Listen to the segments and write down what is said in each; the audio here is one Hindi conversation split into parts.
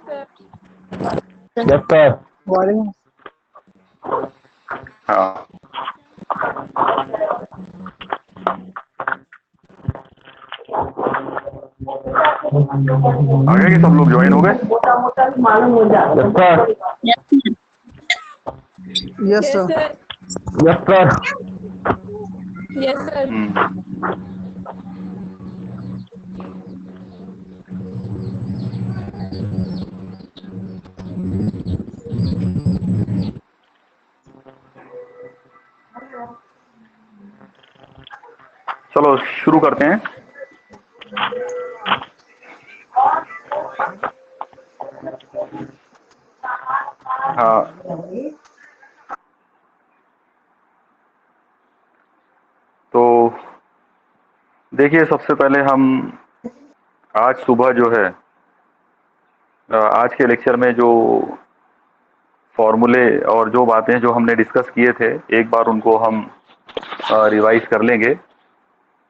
Yes sir. वायरिंग। हाँ, आ गए कि सब लोग ज्वाइन हो गए? Yes sir. Yes sir. Yes sir. चलो शुरू करते हैं। हाँ, तो देखिए, सबसे पहले हम आज सुबह जो है आज के लेक्चर में जो फॉर्मूले और जो बातें जो हमने डिस्कस किए थे, एक बार उनको हम रिवाइज कर लेंगे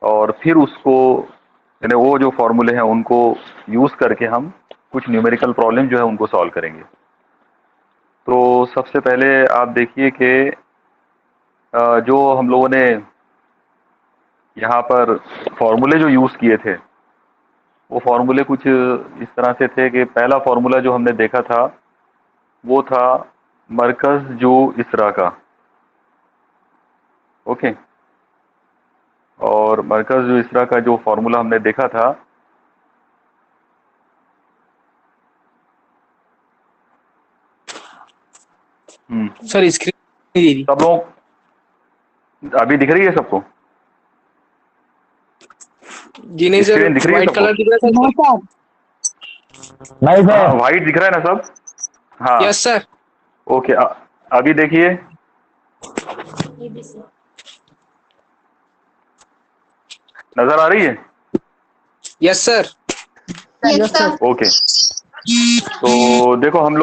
और फिर उसको, यानी वो जो फॉर्मूले हैं उनको यूज करके हम कुछ न्यूमेरिकल प्रॉब्लम जो है उनको सॉल्व करेंगे। तो सबसे पहले आप देखिए कि जो हम लोगों ने यहाँ पर फॉर्मूले जो यूज किए थे, वो फॉर्मूले कुछ इस तरह से थे कि पहला फॉर्मूला जो हमने देखा था वो था मरकज जो इसरा का। ओके, और मरकज जो इसरा का जो फॉर्मूला हमने देखा था, सर स्क्रीन सब लोग अभी दिख रही है सबको? जी नहीं सर, स्क्रीन दिख रही है व्हाइट सबको? कलर दिख रहा है नहीं हाँ, सर। व्हाइट दिख रहा है ना सब? हाँ, यस सर। ओके। अभी देखिए, नजर आ रही है? Yes sir. Yes sir. Okay, तो देखो, हम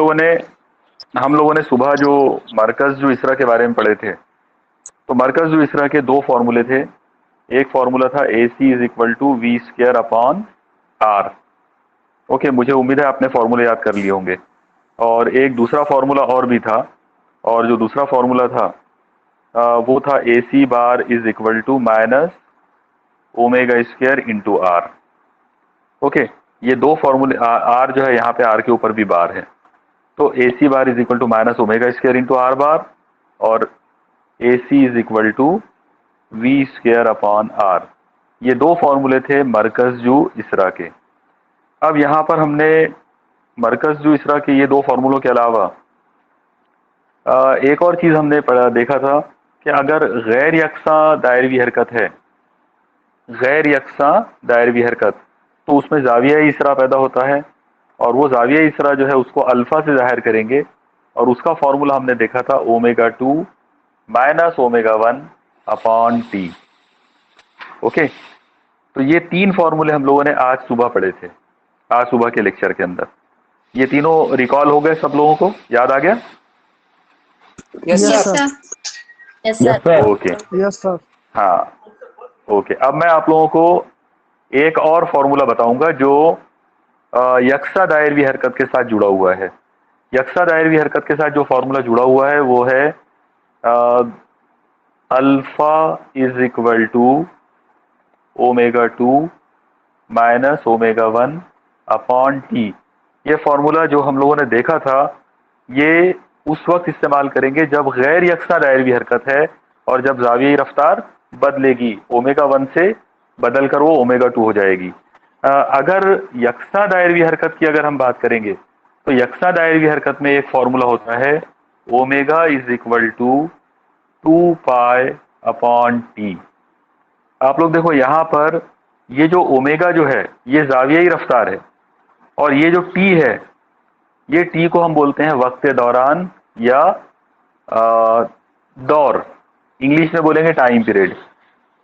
लोगों ने सुबह जो मरकज जो इसरा के बारे में पढ़े थे, तो मरकज जो इसरा के दो फॉर्मूले थे। एक फॉर्मूला था a c is equal to v square upon r. Okay, मुझे उम्मीद है आपने फॉर्मूले याद कर लिए होंगे। और एक दूसरा फॉर्मूला और भी था, और जो दूसरा फॉर्मूला था वो था a c bar is equal to minus omega square into r. Okay, ये दो फॉर्मूले, आर जो है यहाँ पे आर के ऊपर भी बार है, तो a c bar is equal to minus omega square into r bar, और a c is equal to v square upon r. ये दो फॉर्मूले थे मरकज जू इसरा के। अब यहाँ पर हमने मरकज जू इसरा के ये दो फॉर्मूलों के अलावा एक और चीज़ हमने देखा था कि अगर गैर यकसा दायरवी हरकत है, गैर यकसा दायरवी हरकत, तो उसमें जाविया इसरा पैदा होता है, और वो जाविया इसरा जो है उसको अल्फा से जाहिर करेंगे, और उसका फॉर्मूला हमने देखा था omega 2 minus omega 1 upon T. Okay, तो ये तीन फॉर्मूले हम लोगों ने आज सुबह पढ़े थे, आज सुबह के लेक्चर के अंदर। ये तीनों रिकॉल हो गए? सब लोगों को याद आ गया? Yes yes sir. Sir. Yes sir. Okay, yes sir. हाँ, ओके। अब मैं आप लोगों को एक और फॉर्मूला बताऊंगा जो यकसा दायरवी हरकत के साथ जुड़ा हुआ है। यकसा दायरवी हरकत के साथ जो फॉर्मूला जुड़ा हुआ है वो है alpha is equal to omega 2 minus omega 1 upon T. ये फॉर्मूला जो हम लोगों ने देखा था, ये उस वक्त इस्तेमाल करेंगे जब गैर यकसा दायरवी हरकत है और जब जावियाई रफ्तार बदलेगी, ओमेगा 1 से बदल कर वो ओमेगा 2 हो जाएगी। अगर यकसा दायरवी हरकत की अगर हम बात करेंगे, तो यकसा दायरवी हरकत में एक फॉर्मूला होता है omega is equal to 2 pi upon T. आप लोग देखो, यहाँ पर ये जो ओमेगा जो है ये जावियाई रफ्तार है, और ये जो टी है, ये टी को हम बोलते हैं वक्त दौरान या दौर, इंग्लिश में बोलेंगे टाइम पीरियड।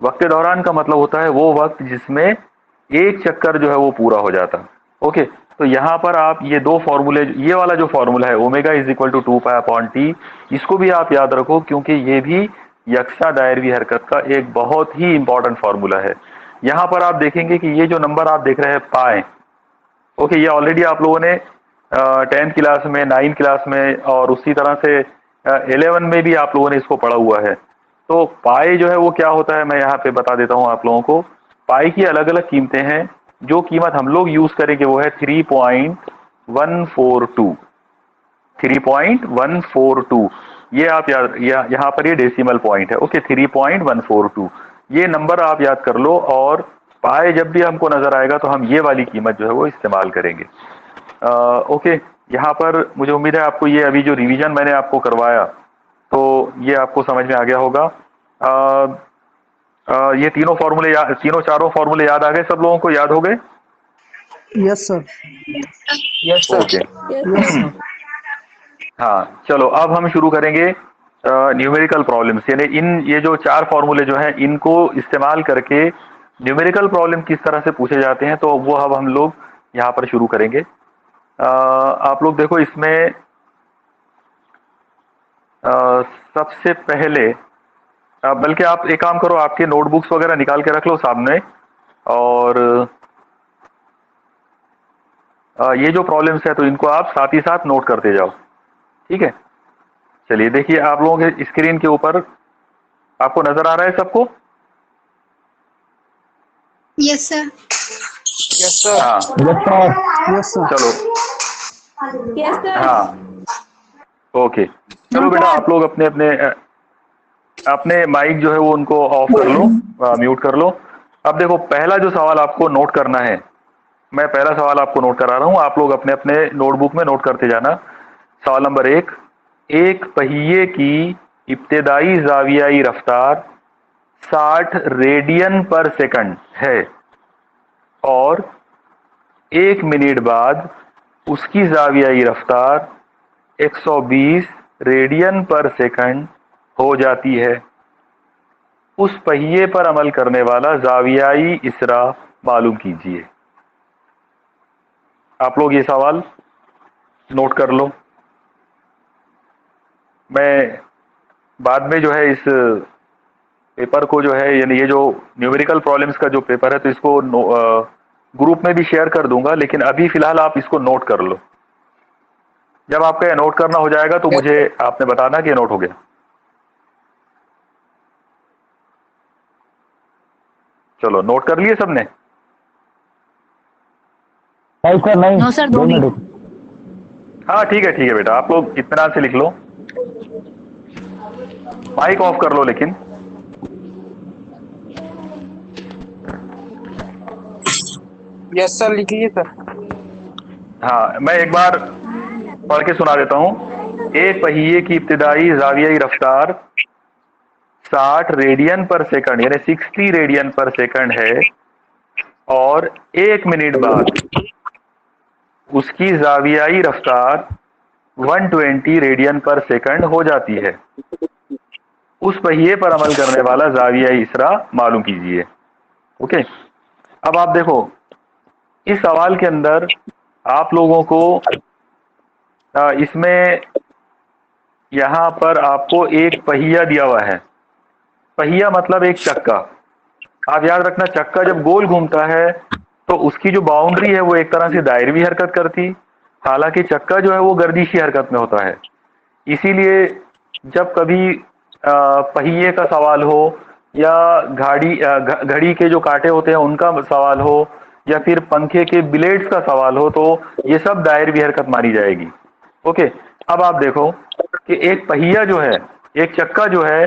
वक्त दौरान का मतलब होता है वो वक्त जिसमें एक चक्कर जो है वो पूरा हो जाता। ओके, तो यहाँ पर आप ये दो फॉर्मूले, ये वाला जो फॉर्मूला है omega is equal to 2 pi upon T, इसको भी आप याद रखो, क्योंकि ये भी यकसा दायरवी हरकत का एक बहुत ही इंपॉर्टेंट फॉर्मूला है। यहाँ पर आप देखेंगे कि ये जो नंबर आप देख रहे हैं पाए, ओके, ये ऑलरेडी आप लोगों ने 10th क्लास में, 9th क्लास में और उसी तरह से 11 में भी आप लोगों ने इसको पढ़ा हुआ है। तो पाई जो है वो क्या होता है, मैं यहाँ पे बता देता हूँ आप लोगों को। पाई की अलग अलग कीमतें हैं। जो कीमत हम लोग यूज करेंगे वो है 3.142। 3.142 ये आप याद, यहाँ पर ये डेसिमल पॉइंट है। ओके, 3.142 ये नंबर आप याद कर लो, और पाए जब भी हमको नजर आएगा तो हम ये वाली कीमत जो है वो इस्तेमाल करेंगे। ओके, यहाँ पर मुझे उम्मीद है आपको ये अभी जो रिवीजन मैंने आपको करवाया तो ये आपको समझ में आ गया होगा। ये तीनों चारों फॉर्मूले याद आ गए? सब लोगों को याद हो गए? Yes sir. Yes, sir. Okay, yes sir. हाँ चलो अब हम शुरू करेंगे न्यूमेरिकल प्रॉब्लम्स, यानी ये जो चार फॉर्मूले जो हैं इनको इस्तेमाल करके न्यूमेरिकल प्रॉब्लम किस तरह से पूछे जाते हैं, तो वो अब हम लोग यहाँ पर शुरू करेंगे। आप लोग देखो इसमें सबसे पहले बल्कि आप एक काम करो, आपके नोटबुक्स वगैरह निकाल के रख लो सामने, और ये जो प्रॉब्लम्स है तो इनको आप साथ ही साथ नोट करते जाओ, ठीक है। चलिए देखिए, आप लोगों के स्क्रीन के ऊपर आपको नजर आ रहा है सबको? Yes sir. Yes, sir. हाँ Yes, sir. Yes sir. चलो, Yes, sir. हाँ ओके, चलो बेटा आप लोग अपने अपने अपने माइक जो है वो उनको ऑफ कर लो, म्यूट कर लो। अब देखो पहला जो सवाल आपको नोट करना है, मैं पहला सवाल आपको नोट करा रहा हूं, आप लोग अपने अपने नोटबुक में नोट करते जाना। सवाल नंबर 1, एक पहिए की इब्तिदाई जावियाई रफ्तार 60 रेडियन पर सेकंड है और 1 मिनट बाद उसकी जावियाई रफ्तार 120 रेडियन पर सेकंड हो जाती है। उस पहिए पर अमल करने वाला जावियाई इसरा मालूम कीजिए। आप लोग ये सवाल नोट कर लो। मैं बाद में जो है इस पेपर को जो है, यानी ये जो न्यूमेरिकल प्रॉब्लम्स का जो पेपर है तो इसको ग्रुप में भी शेयर कर दूंगा, लेकिन अभी फिलहाल आप इसको नोट कर लो। जब आपका ये नोट करना हो जाएगा तो मुझे आपने बताना कि ये नोट हो गया। चलो, नोट कर लिए सबने? नहीं सर, नहीं। No sir, 2 2 minute. हाँ ठीक है बेटा, आप लोग इत्मीनान से लिख लो। माइक ऑफ कर लो लेकिन। Yes, sir. लिखिए सर। हाँ, मैं एक बार पढ़ के सुना देता हूं। एक पहिए की इब्तिदाई जावियाई रफ्तार 60 रेडियन पर सेकंड यानी 60 रेडियन पर सेकंड है और 1 मिनट बाद उसकी जावियाई रफ्तार 120 रेडियन पर सेकंड हो जाती है। उस पहिए पर अमल करने वाला जावियाई इसरा मालूम कीजिए। ओके, अब आप देखो इस सवाल के अंदर आप लोगों को इसमें यहां पर आपको एक पहिया दिया हुआ है। पहिया मतलब एक चक्का। आप याद रखना, चक्का जब गोल घूमता है तो उसकी जो बाउंड्री है वो एक तरह से दायरवी हरकत करती, हालांकि चक्का जो है वो गर्दिशी हरकत में होता है। इसीलिए जब कभी पहिए का सवाल हो या घड़ी के जो कांटे होते हैं उनका सवाल हो या फिर पंखे के ब्लेड्स का सवाल हो तो ये सब दायरवी हरकत मानी जाएगी। ओके, अब आप देखो कि एक पहिया जो है, एक चक्का जो है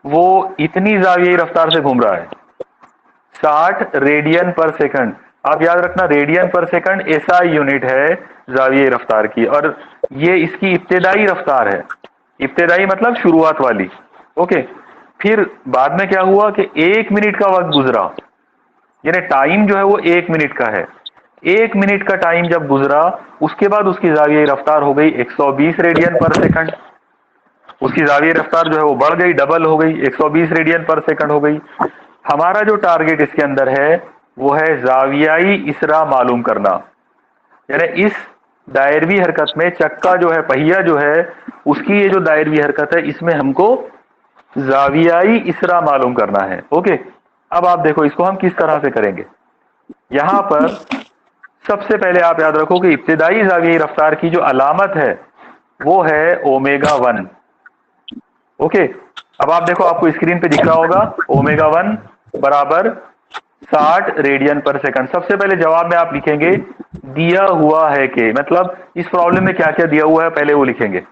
वो इतनी जावियाई रफ्तार से घूम रहा है 60 रेडियन पर सेकंड। आप याद रखना, रेडियन पर सेकंड एसआई यूनिट है जावियाई रफ्तार की, और ये इसकी इब्तिदाई रफ्तार है। इब्तिदाई मतलब शुरुआत वाली। ओके, फिर बाद में क्या हुआ कि 1 मिनट का वक्त गुजरा, यानी टाइम जो है वो 1 मिनट का है। 1 मिनट का टाइम जब गुजरा उसके बाद उसकी जावियाई रफ्तार हो गई 120 रेडियन पर सेकंड। उसकी जावियाई रफ्तार जो है वो बढ़ गई, डबल हो गई, 120 रेडियन पर सेकंड हो गई। हमारा जो टारगेट इसके अंदर है वो है जावियाई इसरा मालूम करना, यानी इस दायरवी हरकत में चक्का जो है, पहिया जो है, उसकी ये जो दायरवी हरकत है इसमें हमको जावियाई इसरा मालूम करना है। ओके, अब आप देखो इसको हम किस तरह से करेंगे। यहां पर सबसे पहले आप याद रखो कि इब्तिदाई ज़ावियाई रफ्तार की जो अलामत है वो है ओमेगा 1। ओके, अब आप देखो, आपको स्क्रीन पे दिख रहा होगा ओमेगा 1 बराबर 60 रेडियन पर सेकंड। सबसे पहले जवाब में आप लिखेंगे दिया हुआ है कि, मतलब इस प्रॉब्लम में क्या क्या दिया हुआ है पहले वो लिखेंगे।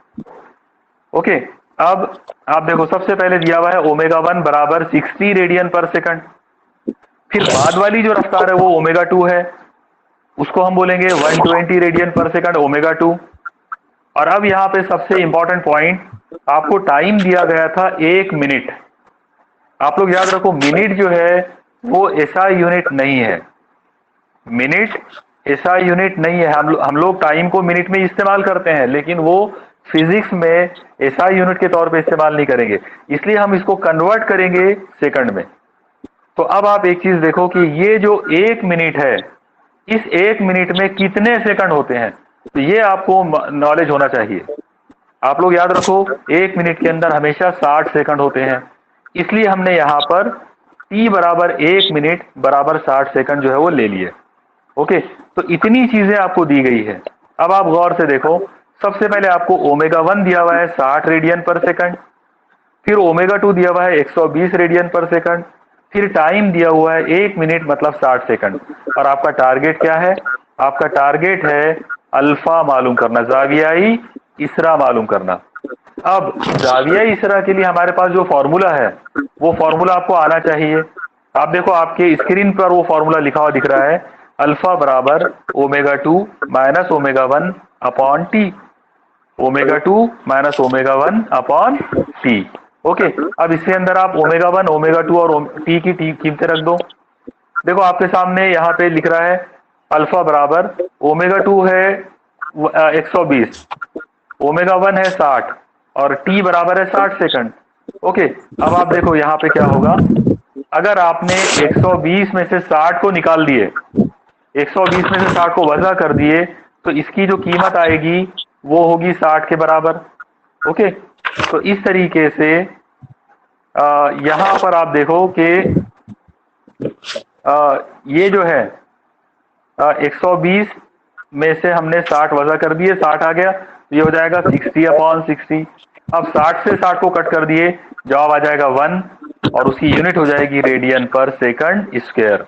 ओके, अब आप देखो सबसे पहले दिया हुआ है ओमेगा 1 बराबर 60 रेडियन पर सेकंड। फिर बाद वाली जो रफ्तार है वो ओमेगा 2 है, उसको हम बोलेंगे 120 रेडियन पर सेकंड ओमेगा 2। और अब यहाँ पे सबसे इंपॉर्टेंट पॉइंट, आपको टाइम दिया गया था 1 मिनट। आप लोग याद रखो, मिनट जो है वो एसआई यूनिट नहीं है। मिनट एसआई यूनिट नहीं है। हम लोग टाइम को मिनट में इस्तेमाल करते हैं, लेकिन वो फिजिक्स में एसआई यूनिट के तौर पे इस्तेमाल नहीं करेंगे, इसलिए हम इसको कन्वर्ट करेंगे सेकंड में। तो अब आप एक चीज देखो कि ये जो 1 मिनट है, इस 1 मिनट में कितने सेकंड होते हैं, तो ये आपको नॉलेज होना चाहिए। आप लोग याद रखो 1 मिनट के अंदर हमेशा 60 सेकंड होते हैं, इसलिए हमने यहाँ पर t बराबर 1 मिनट बराबर 60 सेकंड जो है वो ले लिए। ओके, तो इतनी चीजें आपको दी गई है। अब आप गौर से देखो, सबसे पहले आपको ओमेगा 1 दिया हुआ है 60 रेडियन पर सेकंड, फिर ओमेगा 2 दिया हुआ है 120 रेडियन पर सेकंड, फिर टाइम दिया हुआ है 1 मिनट मतलब 60 सेकंड। और आपका टारगेट क्या है? आपका टारगेट है अल्फा मालूम करना, जावियाई इसरा मालूम करना। अब जावियाई इसरा के लिए हमारे पास जो फॉर्मूला है वो फॉर्मूला आपको आना चाहिए। आप देखो, आपके स्क्रीन पर वो फॉर्मूला लिखा हुआ दिख रहा है, अल्फा बराबर omega 2 minus omega 1 upon T. Omega 2 minus omega 1 upon T. Okay, अब इसके अंदर आप ओमेगा 1 ओमेगा 2 और टी की कीमतें रख दो। देखो आपके सामने यहाँ पे लिख रहा है अल्फा बराबर ओमेगा 2 है 120, ओमेगा 1 है 60 और टी बराबर है 60 सेकंड। ओके, अब आप देखो यहाँ पे क्या होगा, अगर आपने 120 में से 60 को निकाल दिए, 120 में से 60 को वजह कर दिए, तो इसकी जो कीमत आएगी वो होगी 60 के बराबर। ओके, तो इस तरीके से यहाँ पर आप देखो कि ये जो है 120 में से हमने 60 वजह कर दिए, 60 आ गया, तो ये हो जाएगा 60 अपॉन 60। अब 60 से 60 को कट कर दिए, जवाब आ जाएगा 1 और उसकी यूनिट हो जाएगी रेडियन पर सेकंड स्क्वायर।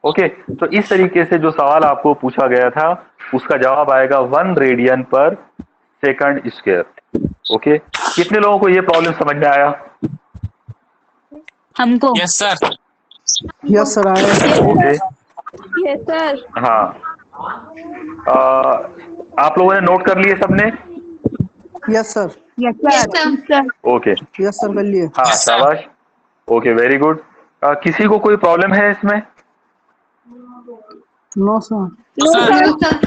ओके, तो इस तरीके से जो सवाल आपको पूछा गया था उसका जवाब आएगा 1 रेडियन पर सेकंड स्क्वायर। ओके, कितने लोगों को ये प्रॉब्लम समझ में आया? हमको। Yes sir. यस सर आया। Okay, yes sir. हाँ, आप लोगों ने नोट कर लिए सबने? Yes sir. Yes sir. Okay, yes sir कर लिए। हाँ शाबाश। Okay, very good. किसी को कोई प्रॉब्लम है इसमें? No sir. No sir.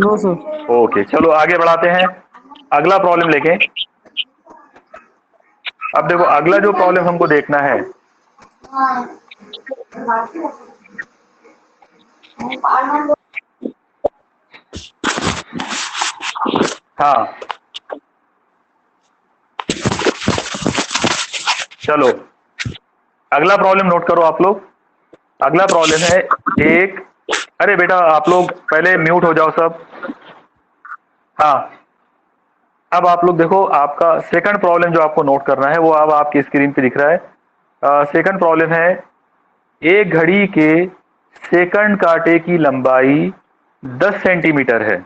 No sir. Okay, चलो आगे बढ़ाते हैं अगला प्रॉब्लम लेके। अब देखो अगला जो प्रॉब्लम हमको देखना है, हाँ चलो अगला प्रॉब्लम नोट करो आप लोग। अगला प्रॉब्लम है एक, अरे बेटा आप लोग पहले म्यूट हो जाओ सब। हाँ, अब आप लोग देखो, आपका सेकंड प्रॉब्लम जो आपको नोट करना है वो अब आपकी स्क्रीन पे दिख रहा है। सेकंड प्रॉब्लम है, एक घड़ी के सेकंड कांटे की लंबाई 10 सेंटीमीटर है,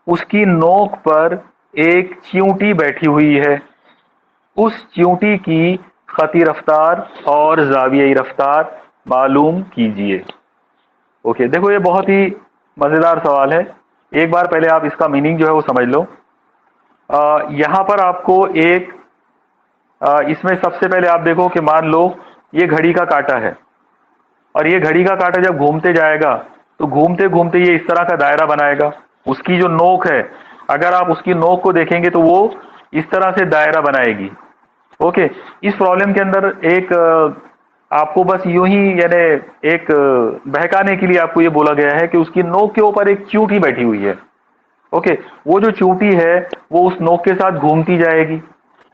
उसकी नोक पर एक चींटी बैठी हुई है, उस चींटी की खती रफ्तार और जावियाई रफ्तार मालूम कीजिए। ओके, देखो ये बहुत ही मजेदार सवाल है। एक बार पहले आप इसका मीनिंग जो है वो समझ लो। यहाँ पर आपको एक इसमें सबसे पहले आप देखो कि मान लो ये घड़ी का कांटा है और ये घड़ी का कांटा जब घूमते जाएगा तो घूमते घूमते ये इस तरह का दायरा बनाएगा। उसकी जो नोक है, अगर आप उसकी नोक को देखेंगे तो वो इस तरह से दायरा बनाएगी। ओके, इस प्रॉब्लम के अंदर एक आपको बस यूं ही यानी एक बहकाने के लिए आपको ये बोला गया है कि उसकी नोक के ऊपर एक चींटी बैठी हुई है। ओके, वो जो चींटी है वो उस नोक के साथ घूमती जाएगी।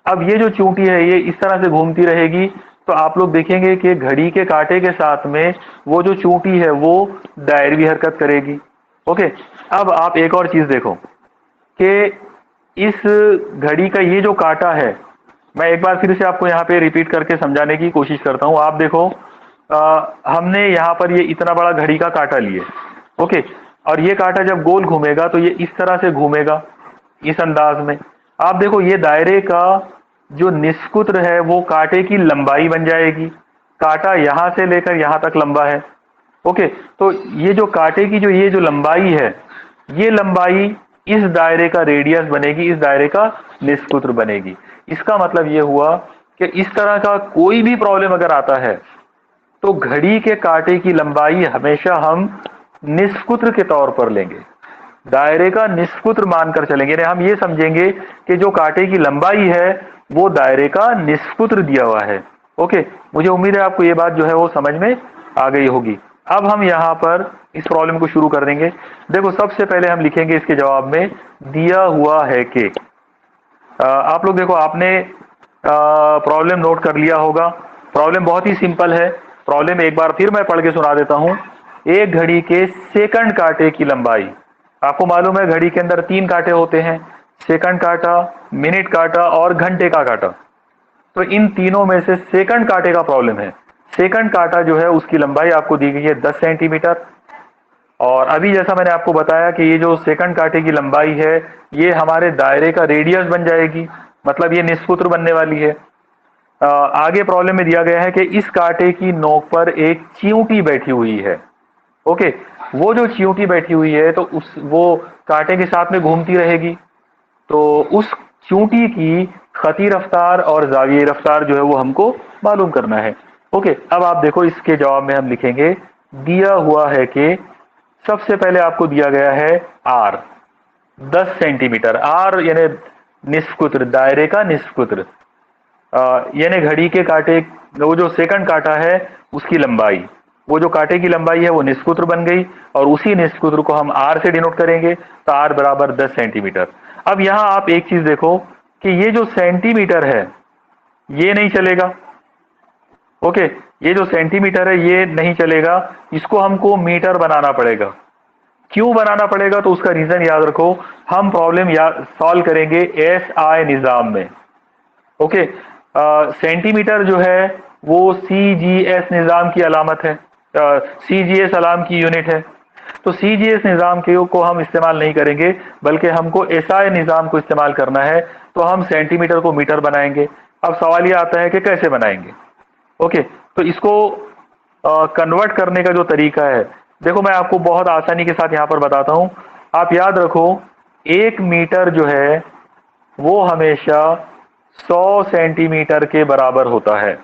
अब ये जो चींटी है ये इस तरह से घूमती रहेगी तो आप लोग देखेंगे कि घड़ी के कांटे के साथ में वो जो चूंटी है वो दायरवी हरकत करेगी। ओके, अब आप एक और चीज देखो कि इस घड़ी का ये जो कांटा है, मैं एक बार फिर से आपको यहाँ पे रिपीट करके समझाने की कोशिश करता हूँ। आप देखो, हमने यहाँ पर ये इतना बड़ा घड़ी का कांटा लिए, ओके, और ये कांटा जब गोल घूमेगा तो ये इस तरह से घूमेगा, इस अंदाज में। आप देखो ये दायरे का जो निष्कुत्र है वो कांटे की लंबाई बन जाएगी। कांटा यहां से लेकर यहां तक लंबा है, ओके, तो ये जो कांटे की जो ये जो लंबाई है, ये लंबाई इस दायरे का रेडियस बनेगी, इस दायरे का निष्कुत्र बनेगी। इसका मतलब ये हुआ कि इस तरह का कोई भी प्रॉब्लम अगर आता है तो घड़ी के कांटे की लंबाई हमेशा हम निष्कुत्र के तौर पर लेंगे, दायरे का निष्कुत्र मानकर चलेंगे। हम ये समझेंगे कि जो कांटे की लंबाई है वो दायरे का निष्कुत्र दिया हुआ है। ओके, मुझे उम्मीद है आपको ये बात जो है वो समझ में आ गई होगी। अब हम यहाँ पर इस प्रॉब्लम को शुरू कर देंगे। देखो, सबसे पहले हम लिखेंगे इसके जवाब में दिया हुआ है कि आप लोग देखो, आपने प्रॉब्लम नोट कर लिया होगा। प्रॉब्लम बहुत ही सिंपल है। प्रॉब्लम एक बार फिर मैं पढ़ के सुना देता हूं। एक घड़ी के सेकंड कांटे की लंबाई, आपको मालूम है घड़ी के अंदर 3 कांटे होते हैं, सेकंड कांटा, मिनट कांटा और घंटे का कांटा। तो इन तीनों में से सेकंड कांटे का प्रॉब्लम है। सेकंड कांटा जो है उसकी लंबाई आपको दी गई है 10 सेंटीमीटर। और अभी जैसा मैंने आपको बताया कि ये जो सेकंड कांटे की लंबाई है ये हमारे दायरे का रेडियस बन जाएगी, मतलब ये निष्कुत्र बनने वाली है। आगे प्रॉब्लम में दिया गया है कि इस कांटे की नोक पर एक चींटी बैठी हुई है। ओके, वो जो चींटी बैठी हुई है तो वो कांटे के साथ में घूमती रहेगी, तो उस चींटी की खती रफ्तार और जाविये रफ्तार जो है वो हमको मालूम करना है। ओके, अब आप देखो इसके जवाब में हम लिखेंगे दिया हुआ है कि सबसे पहले आपको दिया गया है आर 10 सेंटीमीटर। आर यानी निष्कुत्र, दायरे का निष्कुत्र, यानी घड़ी के कांटे, वो जो सेकंड कांटा है उसकी लंबाई, वो जो कांटे की लंबाई है वो निष्कुत्र बन गई और उसी निष्कुत्र को हम आर से डिनोट करेंगे, तो आर बराबर 10 सेंटीमीटर। अब यहां आप एक चीज देखो कि ये जो सेंटीमीटर है ये नहीं चलेगा। ओके, ये जो सेंटीमीटर है ये नहीं चलेगा, इसको हमको मीटर बनाना पड़ेगा। क्यों बनाना पड़ेगा? तो उसका रीजन याद रखो, हम प्रॉब्लम सॉल्व करेंगे एसआई निजाम में। ओके, सेंटीमीटर जो है वो सीजीएस निजाम की अलामत है, सीजीएस अलाम की यूनिट है। तो सीजीएस निजाम को हम इस्तेमाल नहीं करेंगे, बल्कि हमको एसआई निजाम को इस्तेमाल करना है। तो हम सेंटीमीटर को मीटर बनाएंगे। अब सवाल ये आता है कि कैसे बनाएंगे। ओके, तो इसको कन्वर्ट करने का जो तरीका है, देखो मैं आपको बहुत आसानी के साथ यहां पर बताता हूं। आप याद रखो, 1 मीटर जो है वो हमेशा 100 सेंटीमीटर के बराबर होता है।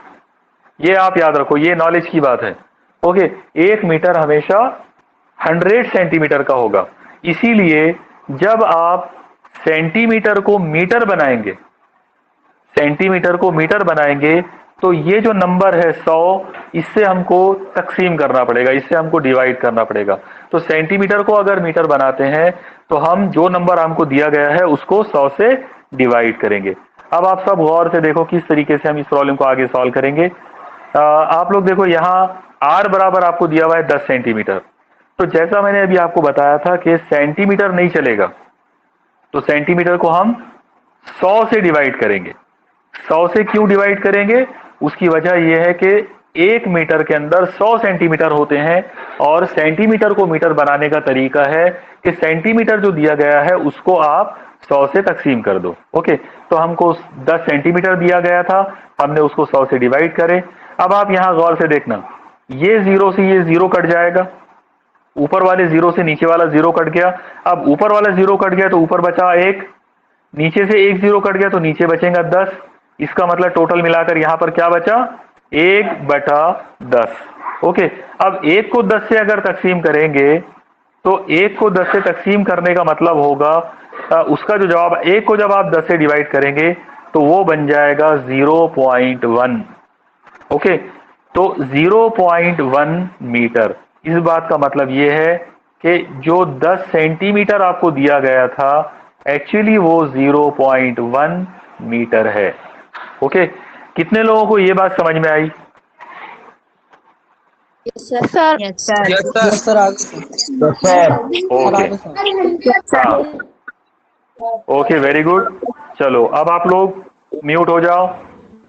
ये आप याद रखो, ये नॉलेज की बात है। ओके, 1 मीटर हमेशा 100 सेंटीमीटर का होगा। इसीलिए जब आप सेंटीमीटर को मीटर बनाएंगे, सेंटीमीटर को मीटर बनाएंगे, तो ये जो नंबर है 100, इससे हमको तकसीम करना पड़ेगा, इससे हमको डिवाइड करना पड़ेगा। तो सेंटीमीटर को अगर मीटर बनाते हैं तो हम जो नंबर हमको दिया गया है उसको 100 से डिवाइड करेंगे। अब आप सब गौर से देखो किस तरीके से हम इस प्रॉब्लम को आगे सॉल्व करेंगे। आप लोग देखो, यहाँ आर बराबर आपको दिया हुआ है 10 सेंटीमीटर। तो जैसा मैंने अभी आपको बताया था कि सेंटीमीटर नहीं चलेगा, तो सेंटीमीटर को हम 100 से डिवाइड करेंगे। 100 से क्यों डिवाइड करेंगे? उसकी वजह यह है कि 1 मीटर के अंदर 100 सेंटीमीटर होते हैं और सेंटीमीटर को मीटर बनाने का तरीका है कि सेंटीमीटर जो दिया गया है उसको आप 100 से तकसीम कर दो। ओके, तो हमको 10 सेंटीमीटर दिया गया था, हमने उसको 100 से डिवाइड करे। अब आप यहां गौर से देखना, ये 0 से ये 0 कट जाएगा, ऊपर वाले 0 से नीचे वाला 0 कट गया। अब ऊपर वाला 0 कट गया तो ऊपर बचा 1, नीचे से 1 0 कट गया तो नीचे बचेगा 10। इसका मतलब टोटल मिलाकर यहां पर क्या बचा? 1/10। ओके, अब 1 को 10 से अगर तकसीम करेंगे तो 1 को 10 से तकसीम करने का मतलब होगा उसका जो जवाब, 1 को जब आप 10 से डिवाइड करेंगे तो वो बन जाएगा 0.1। ओके, तो 0.1 मीटर। इस बात का मतलब ये है कि जो 10 सेंटीमीटर आपको दिया गया था, एक्चुअली वो 0.1 मीटर है। ओके, कितने लोगों को ये बात समझ में आई? Sir yes sir yes sir आगे sir yes sir. Sir okay, आगे सर हाँ, ओके, वेरी गुड। चलो अब आप लोग म्यूट हो जाओ।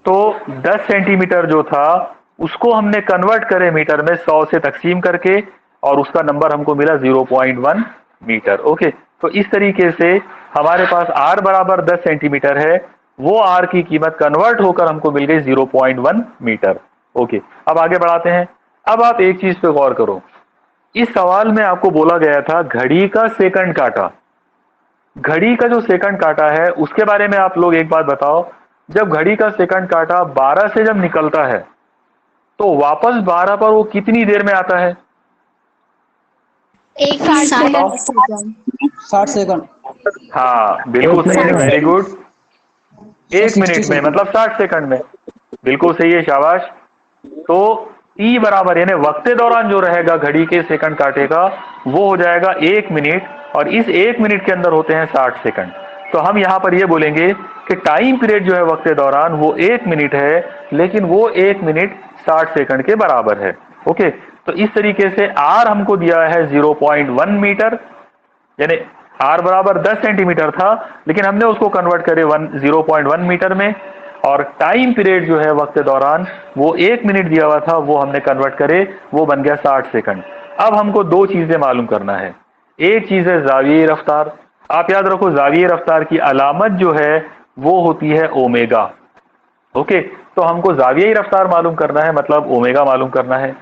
तो 10 सेंटीमीटर जो था उसको हमने कन्वर्ट करे मीटर में 100 से तकसीम करके, और उसका नंबर हमको मिला 0.1 मीटर। ओके, तो इस तरीके से हमारे पास r बराबर 10 सेंटीमीटर है, वो r की कीमत कन्वर्ट होकर हमको मिल गई 0.1 मीटर। ओके, अब आगे बढ़ाते हैं। अब आप एक चीज पे गौर करो, इस सवाल में आपको बोला गया था घड़ी का सेकंड काटा। घड़ी का जो सेकंड काटा है उसके बारे में आप लोग एक बात बताओ, जब घड़ी का सेकंड काटा 12 से जब निकलता है तो वापस 12 पर वो कितनी देर में आता है? एक 60 सेकंड हाँ, बिल्कुल सही है, वेरी गुड। एक 60 मिनट में, सेकंड मतलब 60 सेकंड में। बिल्कुल सही है, शाबाश। तो टी बराबर यानी वक्त के दौरान जो रहेगा घड़ी के सेकंड काटे का, वो हो जाएगा 1 मिनट, और इस 1 मिनट के अंदर होते हैं 60 सेकंड। तो हम यहां पर ये बोलेंगे कि टाइम पीरियड जो है वक्त के दौरान वो 1 मिनट है, लेकिन वो 1 मिनट 60 सेकंड के बराबर है। ओके, तो इस तरीके से आर हमको दिया है 0.1 मीटर, यानी आर बराबर 10 सेंटीमीटर था, लेकिन हमने उसको कन्वर्ट करे 0.1 मीटर में, और टाइम पीरियड जो है वक्त के दौरान वो 1 मिनट दिया हुआ था, वो हमने कन्वर्ट करे, वो बन गया 60 सेकंड। अब हमको दो चीजें मालूम करना है। एक चीज है जाविये रफ्तार। आप याद रखो, जाविये रफ्तार की अलामत जो है वो होती है ओमेगा। ओके, तो हमको जाविये रफ्तार मालूम करना है, मतलब ओमेगा मालूम करना है।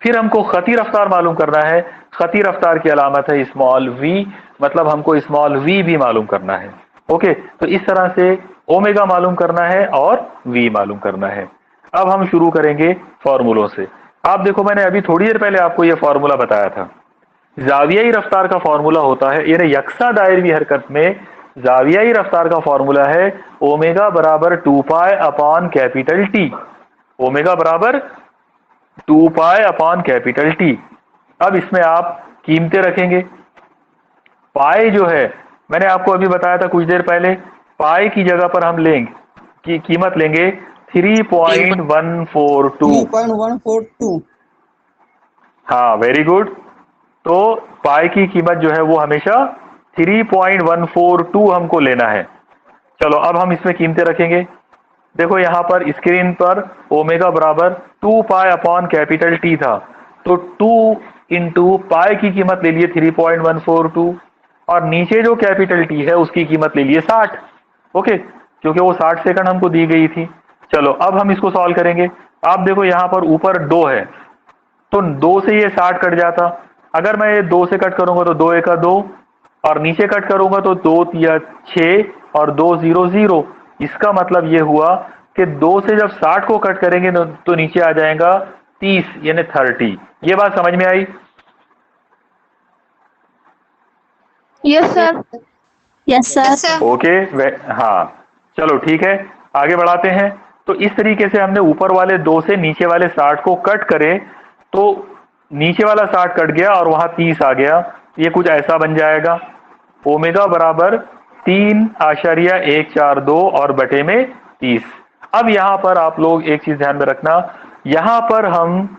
फिर हमको खती रफ्तार मालूम करना है। खती रफ्तार की अलामत है स्मॉल वी, मतलब हमको स्मॉल वी भी मालूम करना है। ओके, तो इस तरह से ओमेगा मालूम करना है और वी मालूम करना है। अब हम शुरू करेंगे फॉर्मूलों से। आप देखो, मैंने अभी थोड़ी देर पहले आपको यह फॉर्मूला बताया था। जावियाई रफ्तार का फॉर्मूला होता है, यानी यकसा दायरवी हरकत में जावियाई रफ्तार का फॉर्मूला है ओमेगा बराबर 2 pi upon capital T. Omega बराबर 2 पाई अपॉन कैपिटल टी। अब इसमें आप कीमतें रखेंगे। पाई जो है, मैंने आपको अभी बताया था कुछ देर पहले, पाई की जगह पर हम लेंगे की कीमत लेंगे 3.142। 3.142 हाँ, वेरी गुड। तो पाई की कीमत जो है वो हमेशा 3.142 हमको लेना है। चलो अब हम इसमें कीमतें रखेंगे। देखो यहां पर स्क्रीन पर ओमेगा बराबर 2 पाई अपॉन कैपिटल टी था, तो 2 इंटू पाई की कीमत ले लिए 3.142, और नीचे जो कैपिटल टी है उसकी कीमत ले लिए 60। ओके, क्योंकि वो 60 सेकंड हमको दी गई थी। चलो अब हम इसको सॉल्व करेंगे। आप देखो यहां पर ऊपर 2 है, तो 2 से ये 60 कट जाता। अगर मैं ये 2 से कट करूंगा तो 2 एका 2, और नीचे कट करूंगा तो 2 तिया 6, और 2 0 0। इसका मतलब ये हुआ कि 2 से जब 60 को कट करेंगे तो नीचे आ जाएगा 30, यानी 30। ये बात समझ में आई? Yes sir. Yes sir. Okay, हाँ, चलो ठीक है, आगे बढ़ाते हैं। तो इस तरीके से हमने ऊपर वाले 2 से नीचे वाले 60 को कट करे, तो नीचे वाला 60 कट गया और वहां 30 आ गया। ये कुछ ऐसा बन जाएगा, ओमेगा बराबर 3.142 और बटे में 30। अब यहां पर आप लोग एक चीज ध्यान में रखना, यहां पर हम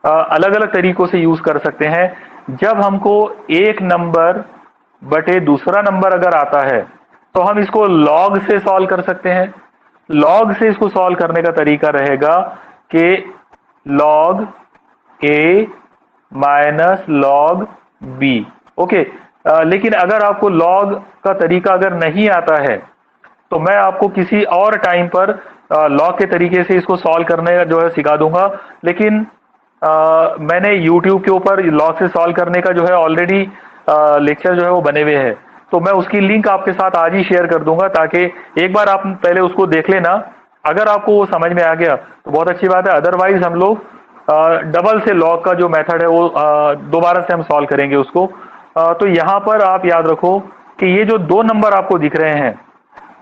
अलग अलग तरीकों से यूज कर सकते हैं। जब हमको एक नंबर बटे दूसरा नंबर अगर आता है तो हम इसको लॉग से सॉल्व कर सकते हैं। लॉग से इसको सॉल्व करने का तरीका रहेगा कि लॉग ए माइनस लॉग बी। ओके, लेकिन अगर आपको लॉग का तरीका अगर नहीं आता है तो मैं आपको किसी और टाइम पर लॉग के तरीके से इसको सॉल्व करने का जो है सिखा दूंगा। लेकिन मैंने YouTube के ऊपर लॉग से सॉल्व करने का जो है ऑलरेडी लेक्चर जो है वो बने हुए हैं, तो मैं उसकी लिंक आपके साथ आज ही शेयर कर दूंगा, ताकि एक बार आप पहले उसको देख लेना। अगर आपको वो समझ में आ गया तो बहुत अच्छी बात है, अदरवाइज हम लोग डबल से लॉग का जो मेथड है वो दोबारा से हम सॉल्व करेंगे उसको। तो यहां पर आप याद रखो कि ये जो दो नंबर आपको दिख रहे हैं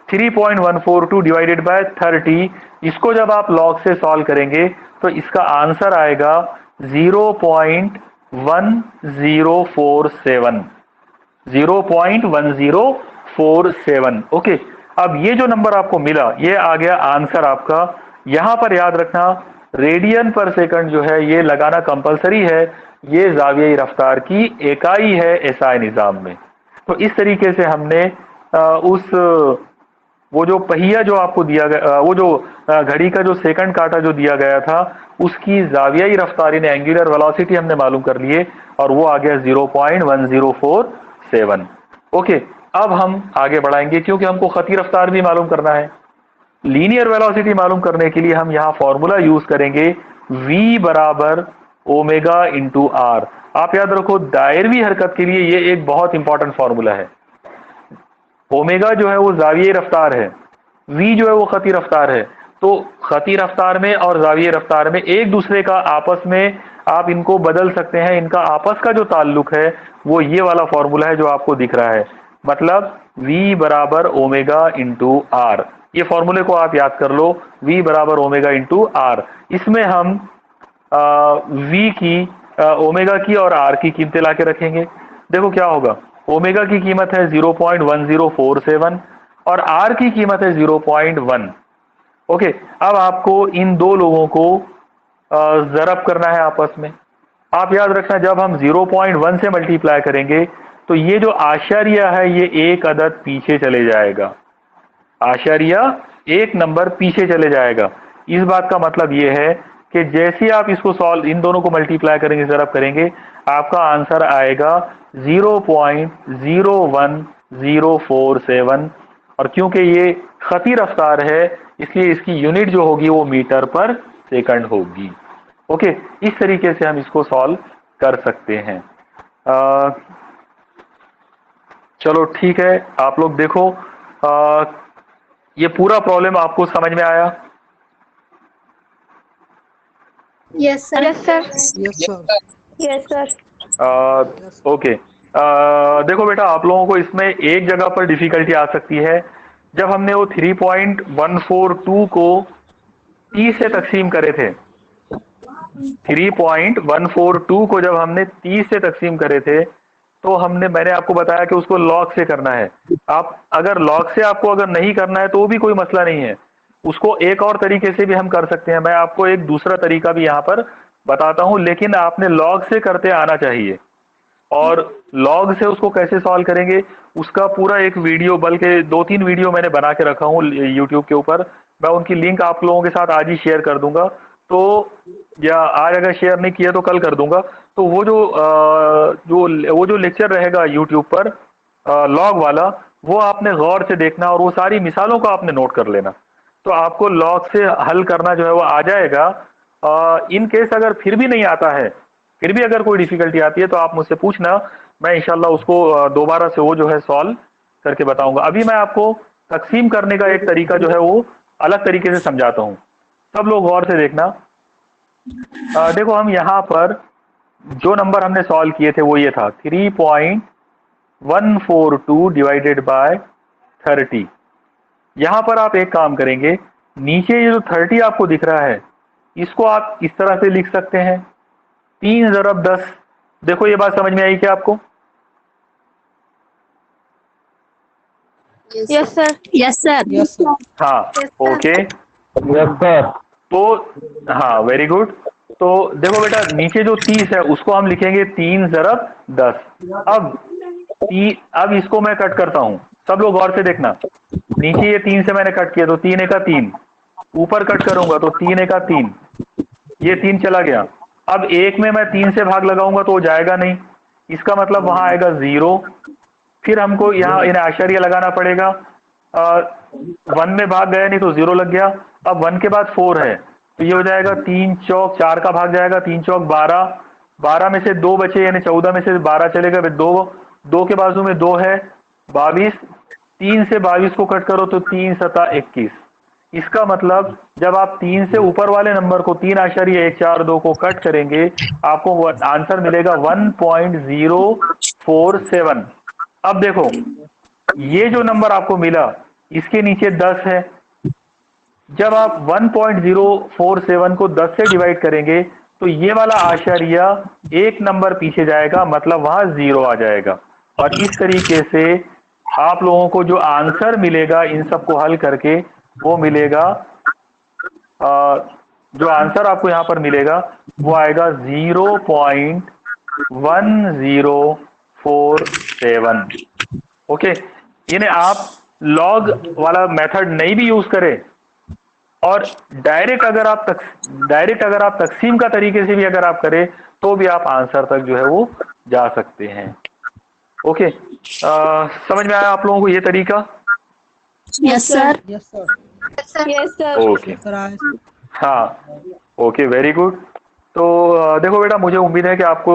3.142 डिवाइडेड बाय 30, इसको जब आप लॉग से सॉल्व करेंगे तो इसका आंसर आएगा 0.1047। 0.1047। ओके, अब ये जो नंबर आपको मिला ये आ गया आंसर आपका यहां पर याद रखना रेडियन पर सेकंड जो है ये लगाना कंपलसरी है, ये जावियाई रफ्तार की इकाई है एसआई निज़ाम में। तो इस तरीके से हमने उस वो जो पहिया जो आपको दिया गया, वो जो घड़ी का जो सेकंड काटा जो दिया गया था, उसकी जावियाई रफ्तार इन एंगुलर वेलोसिटी हमने मालूम कर लिए और वो आ गया 0.1047। ओके, अब हम आगे बढ़ाएंगे क्योंकि हमको खती रफ्तार भी मालूम करना है। लीनियर वेलोसिटी मालूम करने के लिए हम यहां फॉर्मूला यूज करेंगे v बराबर ओमेगा इंटू आर। आप याद रखो दायरवी हरकत के लिए ये एक बहुत इंपॉर्टेंट फॉर्मूला है। ओमेगा जो है वो जाविये रफ्तार है, v जो है वो खती रफ्तार है। तो खती रफ्तार में और जाविये रफ्तार में एक दूसरे का आपस में आप इनको बदल सकते हैं। इनका आपस का जो ताल्लुक है वो ये वाला फॉर्मूला है जो आपको दिख रहा है, मतलब v बराबर ओमेगा इंटू आर। ये फॉर्मूले को आप याद कर लो, v बराबर ओमेगा इंटू आर। इसमें हम v की ओमेगा की और r की कीमतें लाके रखेंगे। देखो क्या होगा, ओमेगा की कीमत है 0.1047 और r की कीमत है 0.1। ओके, अब आपको इन दो लोगों को ज़रब करना है आपस में। आप याद रखना जब हम 0.1 से मल्टीप्लाई करेंगे तो ये जो आशारिया है ये एक अदद पीछे चले जाएगा, आशारिया एक नंबर पीछे चले जाएगा। इस बात का मतलब ये है कि जैसे आप इसको सॉल्व, इन दोनों को मल्टीप्लाई करेंगे, ज़रब करेंगे, आपका आंसर आएगा 0.01047। और क्योंकि ये खती रफ्तार है इसलिए इसकी यूनिट जो होगी वो मीटर पर सेकंड होगी। ओके, इस तरीके से हम इसको सॉल्व कर सकते हैं। चलो ठीक है, आप लोग देखो ये पूरा प्रॉब्लम आपको समझ में आया? Yes sir. Yes sir. Yes, sir. Yes sir. Okay, देखो बेटा, आप लोगों को इसमें एक जगह पर डिफिकल्टी आ सकती है। जब हमने वो 3.142 को 30 से तकसीम करे थे, 3.142 को जब हमने 30 से तकसीम करे थे तो मैंने आपको बताया कि उसको लॉग से करना है। आप अगर लॉग से आपको अगर नहीं करना है तो भी कोई मसला नहीं है, उसको एक और तरीके से भी हम कर सकते हैं। मैं आपको एक दूसरा तरीका भी यहाँ पर बताता हूँ, लेकिन आपने लॉग से करते आना चाहिए। और लॉग से उसको कैसे सॉल्व करेंगे उसका पूरा एक वीडियो, बल्कि 2-3 वीडियो मैंने बना के रखा हूँ यूट्यूब के ऊपर। मैं उनकी लिंक आप लोगों के साथ आज ही शेयर कर दूंगा, तो या आज अगर शेयर नहीं किया तो कल कर दूंगा। तो वो जो लेक्चर रहेगा यूट्यूब पर लॉग वाला, वो आपने गौर से देखना और वो सारी मिसालों को आपने नोट कर लेना, तो आपको लॉग से हल करना जो है वो आ जाएगा। इन केस अगर फिर भी नहीं आता है, फिर भी अगर कोई डिफिकल्टी आती है तो आप मुझसे पूछना, मैं इंशाल्लाह उसको दोबारा से वो जो है सॉल्व करके बताऊंगा। अभी मैं आपको तकसीम करने का एक तरीका जो है वो अलग तरीके से समझाता हूँ, सब लोग गौर से देखना। देखो, हम यहाँ पर जो नंबर हमने सॉल्व किए थे वो ये था 3.142 डिवाइडेड बाय 30। यहां पर आप एक काम करेंगे, नीचे ये जो 30 आपको दिख रहा है इसको आप इस तरह से लिख सकते हैं 3 ज़रब 10। देखो ये बात समझ में आई क्या आपको? Yes sir. Yes sir. Yes, sir. हाँ, ओके, यस सर। तो हाँ, वेरी गुड। तो देखो बेटा, नीचे जो 30 है उसको हम लिखेंगे 3 ज़रब 10। अब इसको मैं कट करता हूं, सब लोग गौर से देखना। नीचे ये 3 से मैंने कट किया तो 3 एका 3, ऊपर कट करूंगा तो 3 एका 3, ये 3 चला गया। अब एक में मैं 3 से भाग लगाऊंगा तो वो जाएगा नहीं, इसका मतलब वहां आएगा 0। फिर हमको यहाँ इन आशारिया लगाना पड़ेगा। 1 में भाग गया नहीं तो 0 लग गया। अब 1 के बाद 4 है तो ये हो जाएगा 3 चौक 4 का भाग जाएगा, 3 चौक 12, 12 में से 2 बचे, यानी 14 में से 12 चलेगा, 2 के बाजू में 2 है, 22, 3 से 22 को कट करो तो 3 सता 21। इसका मतलब जब आप 3 से ऊपर वाले नंबर को 3.142 को कट करेंगे आपको आंसर मिलेगा 1.047। अब देखो, ये जो नंबर आपको मिला इसके नीचे 10 है। जब आप 1.047 को 10 से डिवाइड करेंगे तो ये वाला आशारिया एक नंबर पीछे जाएगा, मतलब वहां 0 आ जाएगा। और इस तरीके से आप लोगों को जो आंसर मिलेगा इन सबको हल करके वो मिलेगा जो आंसर आपको यहाँ पर मिलेगा वो आएगा 0.1047। ओके, यानी आप लॉग वाला मेथड नहीं भी यूज करें और डायरेक्ट अगर आप तकसीम का तरीके से भी अगर आप करें तो भी आप आंसर तक जो है वो जा सकते हैं। ओके, समझ में आया आप लोगों को ये तरीका? Yes sir. Yes sir. Yes sir. Okay, sir आए। हाँ, ओके, वेरी गुड। तो देखो बेटा, मुझे उम्मीद है कि आपको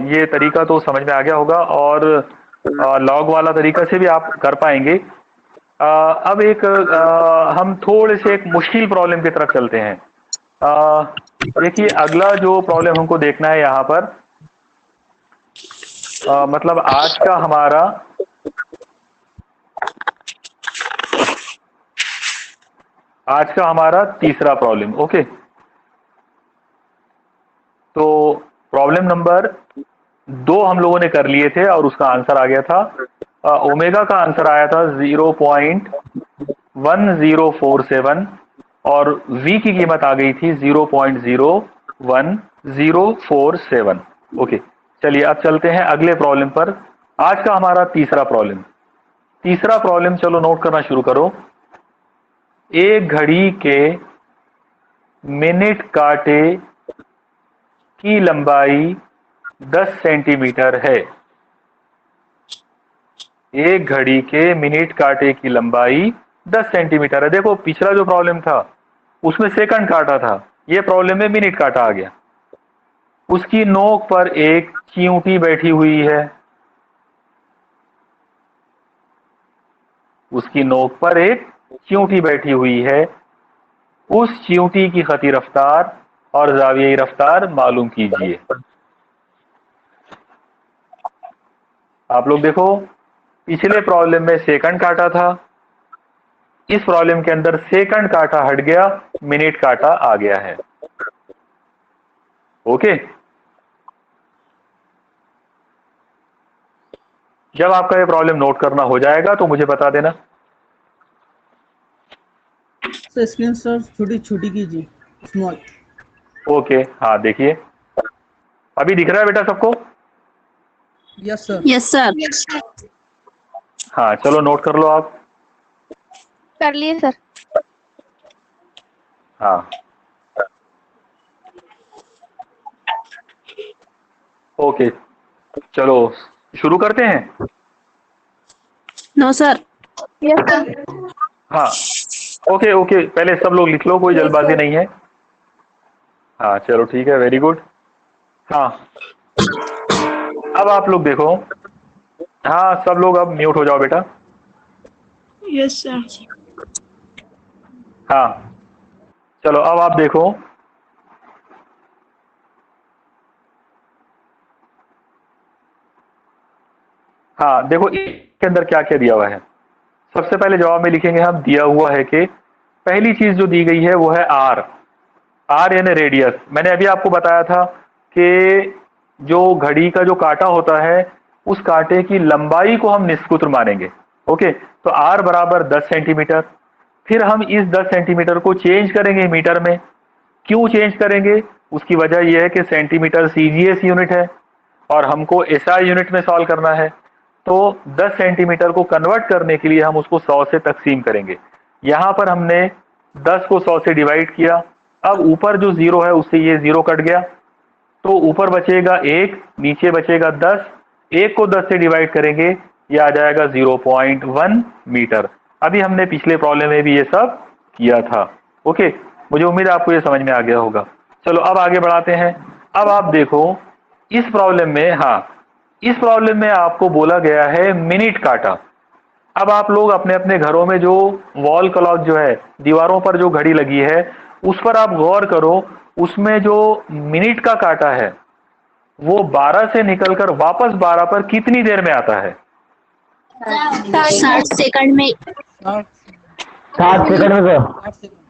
ये तरीका तो समझ में आ गया होगा और लॉग वाला तरीका से भी आप कर पाएंगे। अब एक हम थोड़े से एक मुश्किल प्रॉब्लम की तरफ चलते हैं। देखिए, अगला जो प्रॉब्लम हमको देखना है यहाँ पर, मतलब आज का हमारा तीसरा प्रॉब्लम। ओके, तो प्रॉब्लम नंबर 2 हम लोगों ने कर लिए थे और उसका आंसर आ गया था, ओमेगा का आंसर आया था 0.1047 और v की कीमत आ गई थी 0.01047। ओके, चलिए अब चलते हैं अगले प्रॉब्लम पर। आज का हमारा तीसरा प्रॉब्लम, चलो नोट करना शुरू करो। एक घड़ी के मिनट कांटे की लंबाई 10 सेंटीमीटर है। एक घड़ी के मिनट कांटे की लंबाई 10 सेंटीमीटर है। देखो, पिछला जो प्रॉब्लम था उसमें सेकंड काटा था, ये प्रॉब्लम में मिनट काटा आ गया। उसकी नोक पर एक चींटी बैठी हुई है। उसकी नोक पर एक चींटी बैठी हुई है। उस चींटी की खती रफ्तार और जावियाई रफ्तार मालूम कीजिए। आप लोग देखो, पिछले प्रॉब्लम में सेकंड काटा था, इस प्रॉब्लम के अंदर सेकंड काटा हट गया, मिनट काटा आ गया है। ओके, जब आपका ये प्रॉब्लम नोट करना हो जाएगा तो मुझे बता देना। सर स्क्रीन सर छोटी छोटी कीजिए, स्मॉल। ओके, हाँ देखिए, अभी दिख रहा है बेटा सबको? Yes sir. Yes sir. हाँ, चलो नोट कर लो आप। कर लिए सर। हाँ, ओके, चलो शुरू करते हैं। No sir. Yes sir. हाँ, ओके ओके, पहले सब लोग लिख लो, कोई जल्दबाजी नहीं है। हाँ, चलो ठीक है, वेरी गुड। हाँ, अब आप लोग देखो, हाँ सब लोग अब म्यूट हो जाओ बेटा। Yes sir. हाँ, चलो अब आप देखो, हाँ देखो इसके अंदर क्या क्या दिया हुआ है। सबसे पहले जवाब में लिखेंगे हम, दिया हुआ है कि पहली चीज जो दी गई है वो है आर यानी रेडियस। मैंने अभी आपको बताया था कि जो घड़ी का जो कांटा होता है उस कांटे की लंबाई को हम निस्कुत्र मानेंगे। ओके, तो आर बराबर 10 सेंटीमीटर। फिर हम इस 10 सेंटीमीटर को चेंज करेंगे मीटर में। क्यों चेंज करेंगे? उसकी वजह यह है कि सेंटीमीटर सीजीएस यूनिट है और हमको एसआई यूनिट में सॉल्व करना है। तो 10 सेंटीमीटर को कन्वर्ट करने के लिए हम उसको 100 से तकसीम करेंगे। यहां पर हमने 10 को 100 से डिवाइड किया। अब ऊपर जो 0 है उससे ये 0 कट गया, तो ऊपर बचेगा 1, नीचे बचेगा 10। 1 को 10 से डिवाइड करेंगे, ये आ जाएगा 0.1 मीटर। अभी हमने पिछले प्रॉब्लम में भी ये सब किया था। ओके, मुझे उम्मीद है आपको ये समझ में आ गया होगा। चलो अब आगे बढ़ाते हैं। अब आप देखो इस प्रॉब्लम में, हाँ इस प्रॉब्लम में आपको बोला गया है मिनट काटा। अब आप लोग अपने अपने घरों में जो वॉल क्लॉक जो है, दीवारों पर जो घड़ी लगी है, उस पर आप गौर करो। उसमें जो मिनट का काटा है वो 12 से निकलकर वापस 12 पर कितनी देर में आता है? 60 सेकंड में। 60 सेकंड में सर।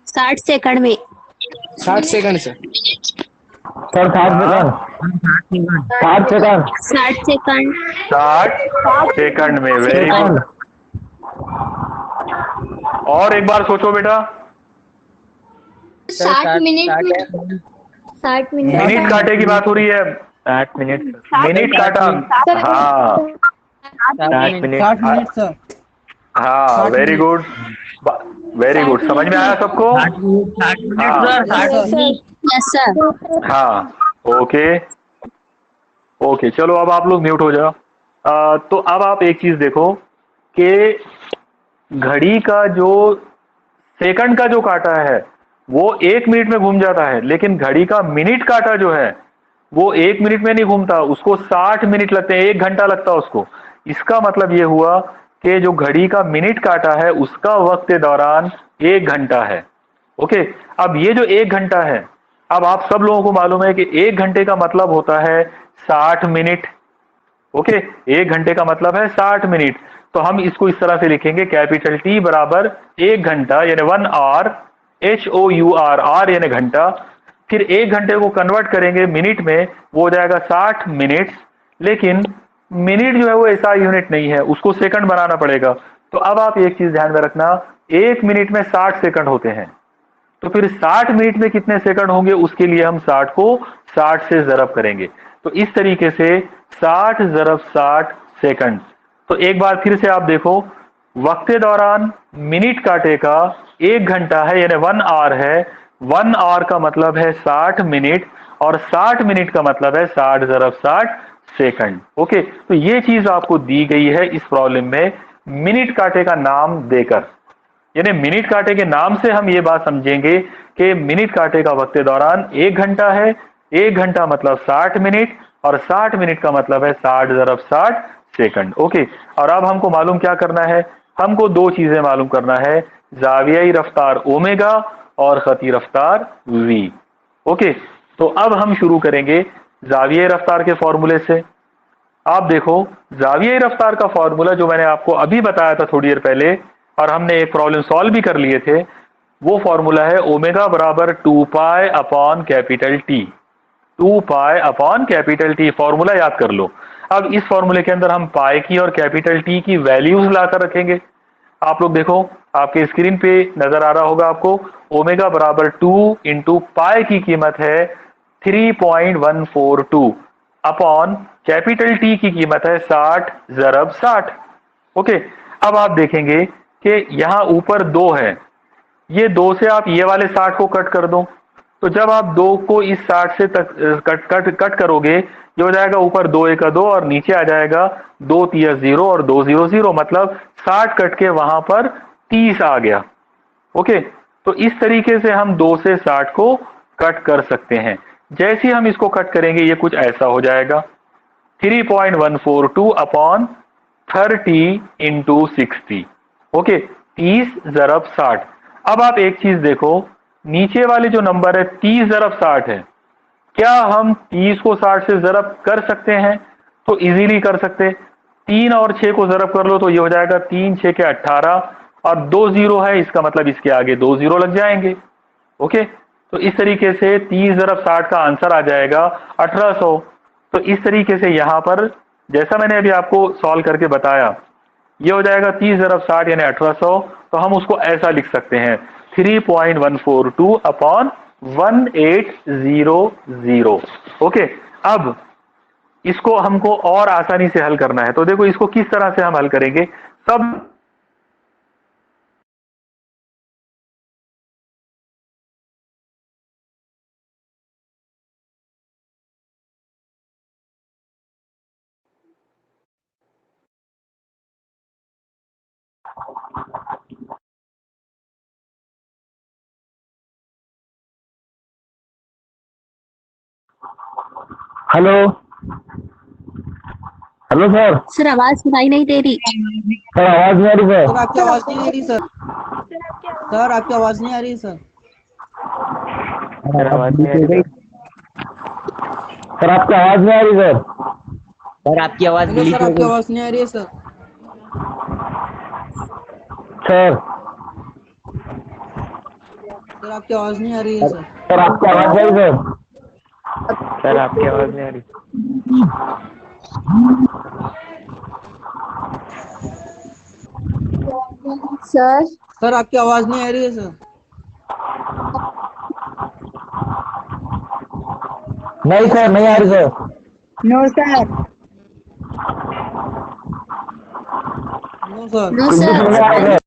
60 सेकंड में। 60 सेकंड से। Sir 60 second. 60 सेकंड। 60 सेकंड में, वेरी गुड। सेकंड। और एक बार सोचो बेटा। 60 मिनट 60 मिनट मिनट काटे की बात हो रही है। 60 मिनट मिनट काटा। हाँ 60 मिनट 60 मिनट सर। हाँ, 60 very minute. Good, very good, समझ में आया सबको? 60 मिनट हाँ सर, 60 मिनट। यस सर हाँ, ओके ओके, चलो अब आप लोग म्यूट हो जाओ। तो अब आप एक चीज देखो कि घड़ी का जो सेकंड का जो काटा है वो 1 मिनट में घूम जाता है, लेकिन घड़ी का मिनट काटा जो है वो 1 मिनट में नहीं घूमता, उसको 60 मिनट लगते हैं, 1 घंटा लगता है उसको। इसका मतलब ये हुआ कि जो घड़ी का मिनट काटा है उसका वक्त दौरान 1 घंटा है। ओके, अब ये जो 1 घंटा है, अब आप सब लोगों को मालूम है कि 1 घंटे का मतलब होता है 60 मिनट। ओके, 1 घंटे का मतलब है 60 मिनट। तो हम इसको इस तरह से लिखेंगे, कैपिटल टी बराबर 1 घंटा यानी 1 आवर, HOUR, आर यानी घंटा, फिर 1 घंटे को कन्वर्ट करेंगे मिनट में, वो हो जाएगा 60 मिनट। लेकिन मिनट जो है वो ऐसा यूनिट नहीं है, उसको सेकंड बनाना पड़ेगा। तो अब आप एक चीज ध्यान में रखना, 1 मिनट में 60 सेकंड होते हैं, तो फिर 60 मिनट में कितने सेकंड होंगे, उसके लिए हम 60 को 60 से जरब करेंगे। तो इस तरीके से 60 × 60 सेकंड। तो एक बार फिर से आप देखो, वक्त दौरान मिनट काटे का 1 घंटा है यानी 1 आवर है, 1 आवर का मतलब है 60 मिनट, और 60 मिनट का मतलब है 60 × 60 सेकंड। ओके, तो ये चीज आपको दी गई है इस प्रॉब्लम में मिनट काटे का नाम देकर, यानी मिनट कांटे के नाम से हम ये बात समझेंगे कि मिनट कांटे का वक्त दौरान 1 घंटा है, 1 घंटा मतलब 60 मिनट, और 60 मिनट का मतलब है 60 × 60 सेकंड। ओके, और अब हमको मालूम क्या करना है, हमको दो चीजें मालूम करना है, जावियाई रफ्तार ओमेगा और खती रफ्तार वी। ओके, तो अब हम शुरू करेंगे जावियाई रफ्तार के फॉर्मूले से। आप देखो, जावियाई रफ्तार का फॉर्मूला जो मैंने आपको अभी बताया था थोड़ी देर पहले, और हमने एक प्रॉब्लम सॉल्व भी कर लिए थे, वो फॉर्मूला है ओमेगा बराबर 2 pi upon capital T. 2 pi upon capital T, formula याद कर लो। अब इस फॉर्मूले के अंदर हम पाई की और कैपिटल टी की वैल्यूज लाकर रखेंगे। आप लोग देखो, आपके स्क्रीन पे नजर आ रहा होगा आपको, ओमेगा बराबर 2 इंटू पाई की कीमत है 3.142 अपॉन कैपिटल टी की कीमत है 60 × 60। ओके, अब आप देखेंगे कि यहां ऊपर 2 है, ये 2 से आप ये वाले 60 को कट कर दो, तो जब आप 2 को इस 60 से तक कट करोगे, ये हो जाएगा ऊपर 2 1 2 और नीचे आ जाएगा 2 3 0 और 2 0 0, मतलब 60 कट के वहां पर 30 आ गया। ओके, तो इस तरीके से हम 2 से 60 को कट कर सकते हैं। जैसे ही हम इसको कट करेंगे ये कुछ ऐसा हो जाएगा, 3.142 अपॉन 30 इंटू 60। ओके, 30 × 60। अब आप एक चीज देखो, नीचे वाले जो नंबर है 30 × 60 है, क्या हम 30 को 60 से जरब कर सकते हैं? तो इजीली कर सकते। 3 और 6 को जरब कर लो तो ये हो जाएगा 3 6 के 18, और 2 0 है, इसका मतलब इसके आगे 2 0 लग जाएंगे। ओके, तो इस तरीके से 30 × 60 का आंसर आ जाएगा 1800। तो इस तरीके से यहां पर जैसा मैंने अभी आपको सॉल्व करके बताया, ये हो जाएगा 30 × 60 यानी 1800। तो हम उसको ऐसा लिख सकते हैं, 3.142 अपॉन 1800। ओके, अब इसको हमको और आसानी से हल करना है, तो देखो इसको किस तरह से हम हल करेंगे सब। Hello hello sir. सर आवाज सुनाई नहीं दे रही। सर आवाज नहीं आ रही सर सर। आपकी आवाज नहीं आ रही सर। सर आपकी आवाज नहीं आ रही सर। सर आवाज नहीं आ रही सर। सर आपकी आवाज नहीं आ रही सर। सर आपकी आवाज हेलो सर आपकी आवाज नहीं आ रही है सर। सर सर आपकी आवाज नहीं आ रही है सर। सर आपकी आवाज नहीं आ रही सर। सर आपकी आवाज नहीं आ रही। सर सर आपकी आवाज नहीं आ रही है सर। नहीं सर, नहीं आ रही sir. No sir. No sir. No कुछ भी सर। नहीं आ रहा सर।